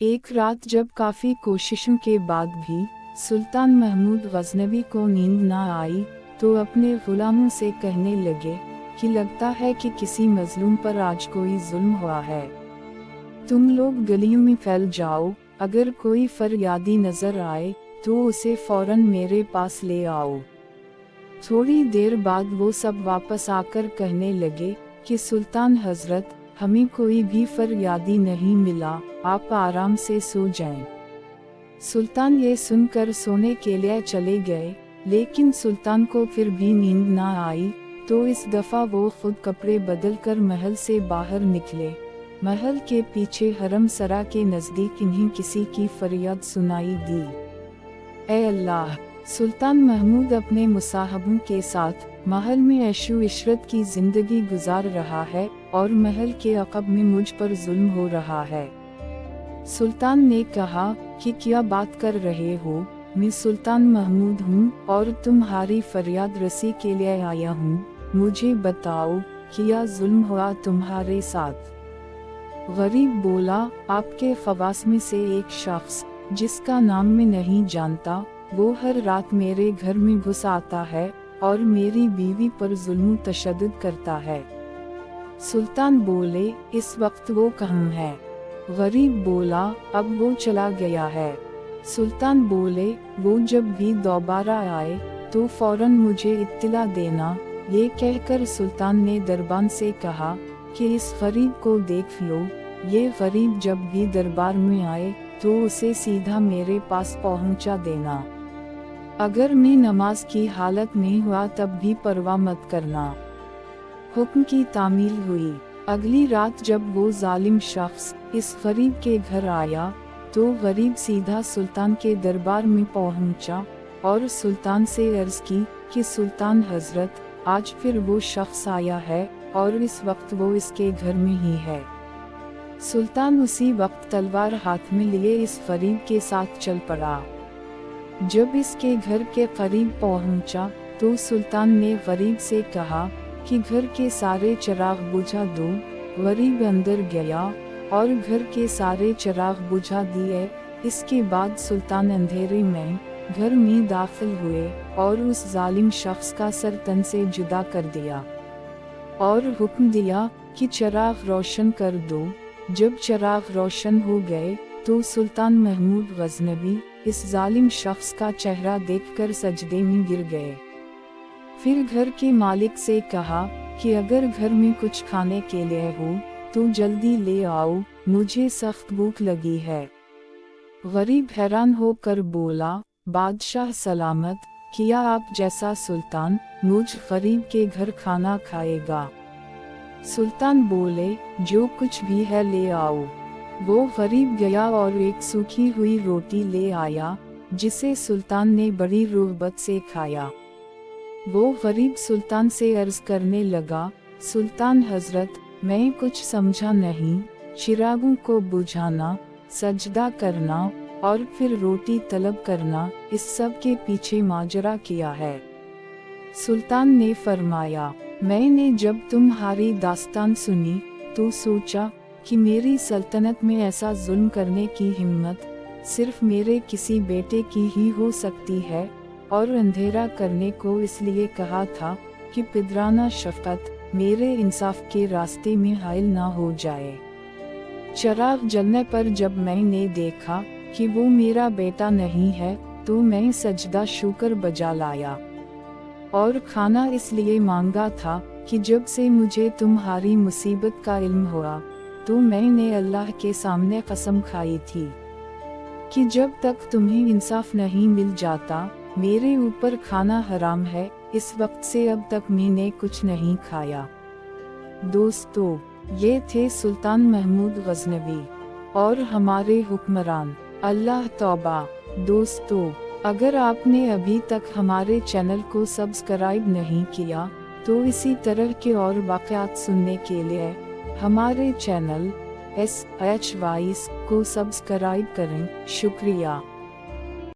एक रात जब काफ़ी कोशिशों के बाद भी सुल्तान महमूद गजनवी को नींद न आई तो अपने गुलामों से कहने लगे कि लगता है कि किसी मजलूम पर आज कोई जुल्म हुआ है। तुम लोग गलियों में फैल जाओ, अगर कोई फरियादी नजर आए तो उसे फौरन मेरे पास ले आओ। थोड़ी देर बाद वो सब वापस आकर कहने लगे कि सुल्तान हजरत, हमें कोई भी फरियादी नहीं मिला, आप आराम से सो जाएं। सुल्तान ये सुनकर सोने के लिए चले गए, लेकिन सुल्तान को फिर भी नींद न आई, तो इस दफा वो खुद कपड़े बदलकर महल से बाहर निकले। महल के पीछे हरम सरा के नजदीक इन्हें किसी की फरियाद सुनाई दी। ऐ अल्लाह! सुल्तान महमूद अपने मुसाहबों के साथ महल में ऐशो इशरत की जिंदगी गुजार रहा है और महल के अक़ब में मुझ पर जुल्म हो रहा है। सुल्तान ने कहा कि क्या बात कर रहे हो, मैं सुल्तान महमूद हूँ और तुम्हारी फरियाद रसी के लिए आया हूँ, मुझे बताओ क्या जुल्म हुआ तुम्हारे साथ। गरीब बोला, आपके खवास में से एक शख्स जिसका नाम मैं नहीं जानता, वो हर रात मेरे घर में घुस आता है और मेरी बीवी पर जुल्म तशद्दुद करता है। सुल्तान बोले, इस वक्त वो कहाँ है? गरीब बोला, अब वो चला गया है। सुल्तान बोले, वो जब भी दोबारा आए तो फौरन मुझे इत्तला देना। ये कहकर सुल्तान ने दरबान से कहा कि इस गरीब को देख लो, ये गरीब जब भी दरबार में आए तो उसे सीधा मेरे पास पहुंचा देना। अगर मैं नमाज की हालत में हुआ तब भी परवाह मत करना। हुक्म की तामील हुई। अगली रात जब वो जालिम शख्स इस गरीब के घर आया तो गरीब सीधा सुल्तान के दरबार में पहुंचा और सुल्तान से अर्ज की कि सुल्तान हजरत, आज फिर वो शख्स आया है और इस वक्त वो इसके घर में ही है। सुल्तान उसी वक्त तलवार हाथ में लिए इस गरीब के साथ चल पड़ा। जब इसके घर के करीब पहुंचा तो सुल्तान ने गरीब से कहा कि घर के सारे चिराग बुझा दो। गरीब अंदर गया और घर के सारे चिराग बुझा दिए। इसके बाद सुल्तान अंधेरे में घर में दाखिल हुए और उस जालिम शख्स का सर तन से जुदा कर दिया और हुक्म दिया कि चिराग रोशन कर दो। जब चिराग रोशन हो गए तो सुल्तान महमूद गजनवी इस जालिम शख्स का चेहरा देखकर सजदे में गिर गए। फिर घर के मालिक से कहा कि अगर घर में कुछ खाने के लिए हो तो जल्दी ले आओ, मुझे सख्त भूख लगी है। गरीब हैरान होकर बोला, बादशाह सलामत, किया आप जैसा सुल्तान मुझ गरीब के घर खाना खाएगा? सुल्तान बोले, जो कुछ भी है ले आओ। वो गरीब गया और एक सूखी हुई रोटी ले आया, जिसे सुल्तान ने बड़ी रुग़बत से खाया। वो गरीब सुल्तान से अर्ज करने लगा, सुल्तान हजरत, मैं कुछ समझा नहीं, चिरागों को बुझाना, सजदा करना और फिर रोटी तलब करना, इस सब के पीछे माजरा क्या है? सुल्तान ने फरमाया, मैंने जब तुम्हारी दास्तान सुनी तो सोचा कि मेरी सल्तनत में ऐसा जुल्म करने की हिम्मत सिर्फ मेरे किसी बेटे की ही हो सकती है, और अंधेरा करने को इसलिए कहा था कि पिदराना शफकत मेरे इंसाफ के रास्ते में हाइल ना हो जाए। चिराग जलने पर जब मैंने देखा कि वो मेरा बेटा नहीं है तो मैं सजदा शुक्र बजा लाया, और खाना इसलिए मांगा था कि जब से मुझे तुम्हारी मुसीबत का इल्म हुआ तो मैंने अल्लाह के सामने कसम खाई थी कि जब तक तुम्हें इंसाफ नहीं मिल जाता मेरे ऊपर खाना हराम है। इस वक्त से अब तक मैंने कुछ नहीं खाया। दोस्तों, ये थे सुल्तान महमूद गजनवी और हमारे हुक्मरान। अल्लाह तौबा। दोस्तों, अगर आपने अभी तक हमारे चैनल को सब्सक्राइब नहीं किया तो इसी तरह के और वाक़यात सुनने के लिए हमारे चैनल SH Wise को सब्सक्राइब करें। शुक्रिया।